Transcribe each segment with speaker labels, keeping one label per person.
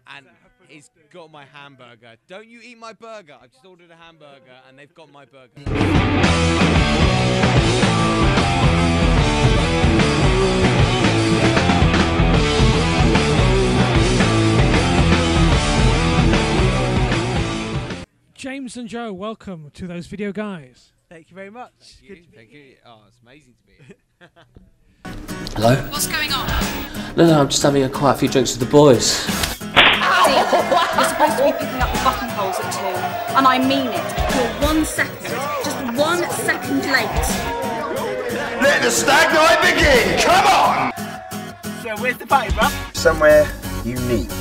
Speaker 1: and he's got my hamburger. Don't you eat my burger? I've just ordered a hamburger, and they've got my burger.
Speaker 2: James and Joe, welcome to Those Video Guys.
Speaker 3: Thank you very much.
Speaker 1: Thank you. Oh, it's amazing to be here.
Speaker 4: Hello?
Speaker 5: What's going on?
Speaker 4: No, I'm just having quite a few drinks with the boys.
Speaker 5: See, you're supposed to be picking up the buttonholes at 2, and I mean it. You're 1 second, just 1 second late.
Speaker 6: Let the stag night begin! Come on!
Speaker 3: So where's the party, bruv?
Speaker 6: Somewhere unique.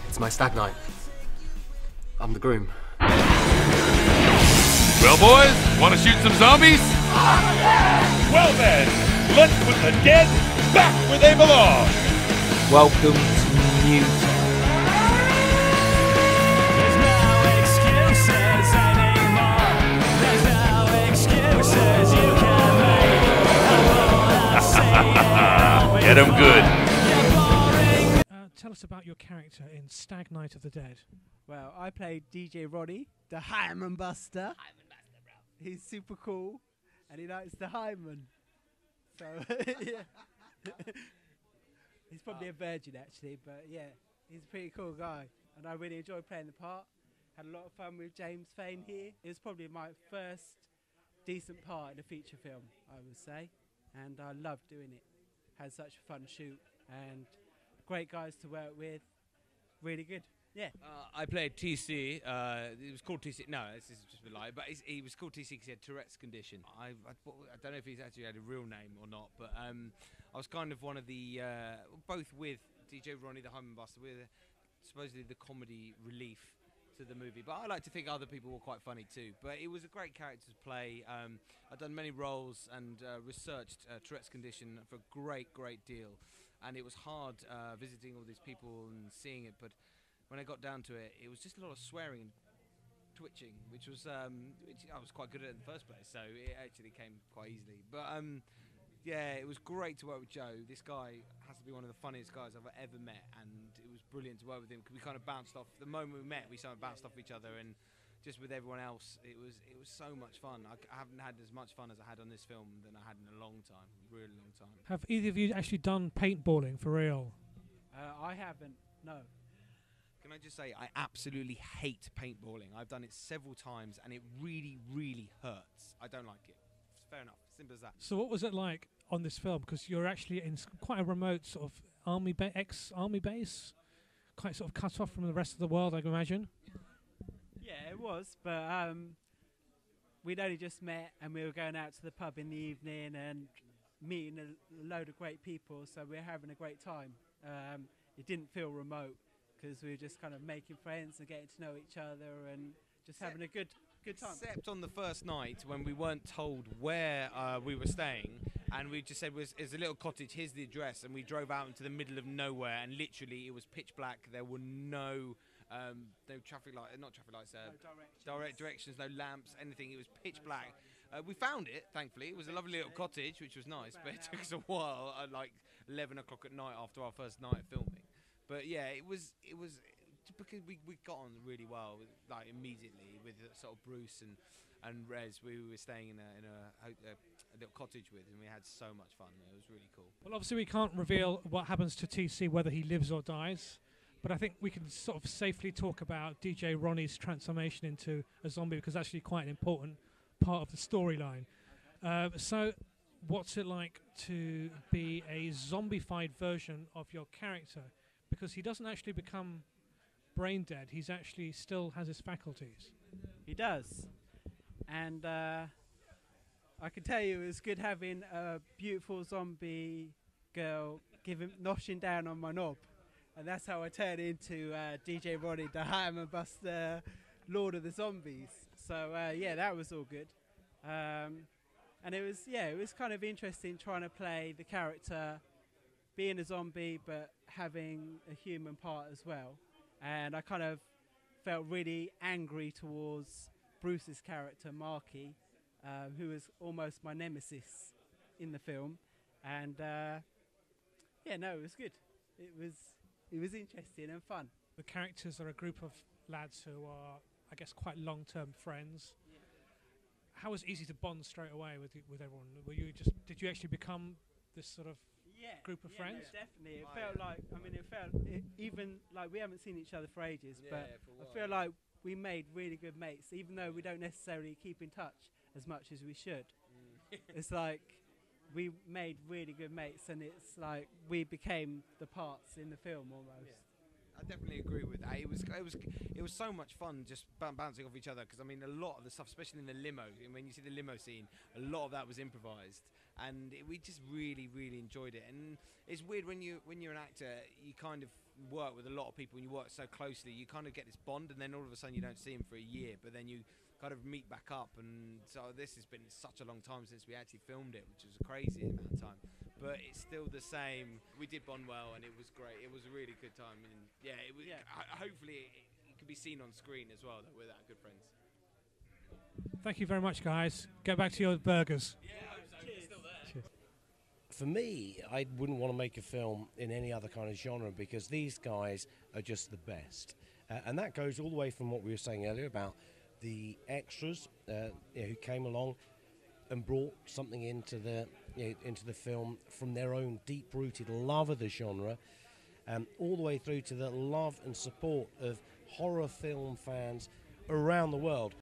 Speaker 4: It's my stag night. I'm the groom.
Speaker 7: Well, boys, want to shoot some zombies? Well then, let's put the dead back where they belong.
Speaker 4: Welcome to Newton.
Speaker 8: There's no excuses anymore. There's no excuses you can make.
Speaker 7: Get 'em good.
Speaker 2: Tell us about your character in Stag Night of the Dead.
Speaker 3: Well, I played DJ Ronnie, the Hyman Buster. He's super cool, and he likes the Hyman. So, yeah. He's probably a virgin, actually, but yeah, he's a pretty cool guy. And I really enjoyed playing the part. Had a lot of fun with James Fain here. It was probably my first decent part in a feature film, I would say. And I loved doing it. Had such a fun shoot, and great guys to work with. Really good. Yeah.
Speaker 1: I played TC. It was called TC. No, this is just a lie. But he was called TC because he had Tourette's condition. I don't know if he's actually had a real name or not. But I was kind of one of the both with DJ Ronnie the Hyman Buster. We're supposedly the comedy relief to the movie. But I like to think other people were quite funny too. But it was a great character to play. I've done many roles and researched Tourette's condition for a great deal. And it was hard visiting all these people and seeing it, but when I got down to it, it was just a lot of swearing and twitching, which I was quite good at in the first place, so it actually came quite easily. But yeah, it was great to work with Joe. This guy has to be one of the funniest guys I've ever met, and it was brilliant to work with him. We kind of bounced off the moment we met. We sort of bounced off each other, and just with everyone else, it was so much fun. I haven't had as much fun as I had on this film than I had in a long time, really long time.
Speaker 2: Have either of you actually done paintballing for real?
Speaker 3: I haven't, no.
Speaker 1: Can I just say, I absolutely hate paintballing. I've done it several times, and it really hurts. I don't like it. Fair enough, simple as that.
Speaker 2: So what was it like on this film? Because you're actually in quite a remote sort of ex-army base, quite sort of cut off from the rest of the world, I can imagine.
Speaker 3: Yeah, it was, but we'd only just met, and we were going out to the pub in the evening and meeting a load of great people, so we were having a great time. It didn't feel remote, because we were just kind of making friends and getting to know each other and just having a good time.
Speaker 1: Except on the first night when we weren't told where we were staying, and we just said it's a little cottage, here's the address, and we drove out into the middle of nowhere, and literally it was pitch black. There were no traffic lights, not traffic lights, direct directions, no lamps, anything. It was pitch black. We found it, thankfully. It was a lovely little cottage, which was nice, but it took us a while, like 11 o'clock at night after our first night of filming. But yeah, it was because we got on really well, like immediately with sort of Bruce and Rez. We were staying in a little cottage with, and we had so much fun. It was really cool.
Speaker 2: Well, obviously we can't reveal what happens to TC, whether he lives or dies. But I think we can sort of safely talk about DJ Ronnie's transformation into a zombie, because that's actually quite an important part of the storyline. So what's it like to be a zombified version of your character? Because he doesn't actually become brain dead. He's actually still has his faculties.
Speaker 3: He does. And I can tell you it was good having a beautiful zombie girl noshing down on my knob. And that's how I turned into DJ Ronnie, the Hyman Buster, Lord of the Zombies. So yeah, that was all good. And it was kind of interesting trying to play the character, being a zombie, but having a human part as well. And I kind of felt really angry towards Bruce's character, Marky, who was almost my nemesis in the film. And yeah, no, it was good. It was interesting and fun.
Speaker 2: The characters are a group of lads who are, I guess, quite long-term friends. How was it easy to bond straight away with everyone? Did you actually become this sort of group of friends?
Speaker 3: No, definitely. It felt like, even like we haven't seen each other for ages, but I feel like we made really good mates, even though we don't necessarily keep in touch as much as we should. It's like we made really good mates, and it's like we became the parts in the film almost.
Speaker 1: I definitely agree with that. It was so much fun just bouncing off each other, because I mean a lot of the stuff, especially in the limo, and when you see the limo scene, a lot of that was improvised, and we just really enjoyed it. And it's weird when you're an actor, you kind of work with a lot of people and you work so closely, you kind of get this bond, and then all of a sudden you don't see them for a year, but then you kind of meet back up. And so this has been such a long time since we actually filmed it, which was a crazy amount of time, but it's still the same. We did bond well, and it was great. It was a really good time, and hopefully it can be seen on screen as well, that we're that good friends.
Speaker 2: Thank you very much, guys. Get back to your burgers.
Speaker 9: For me, I wouldn't want to make a film in any other kind of genre, because these guys are just the best. And that goes all the way from what we were saying earlier about the extras who came along and brought something into the film from their own deep-rooted love of the genre, all the way through to the love and support of horror film fans around the world.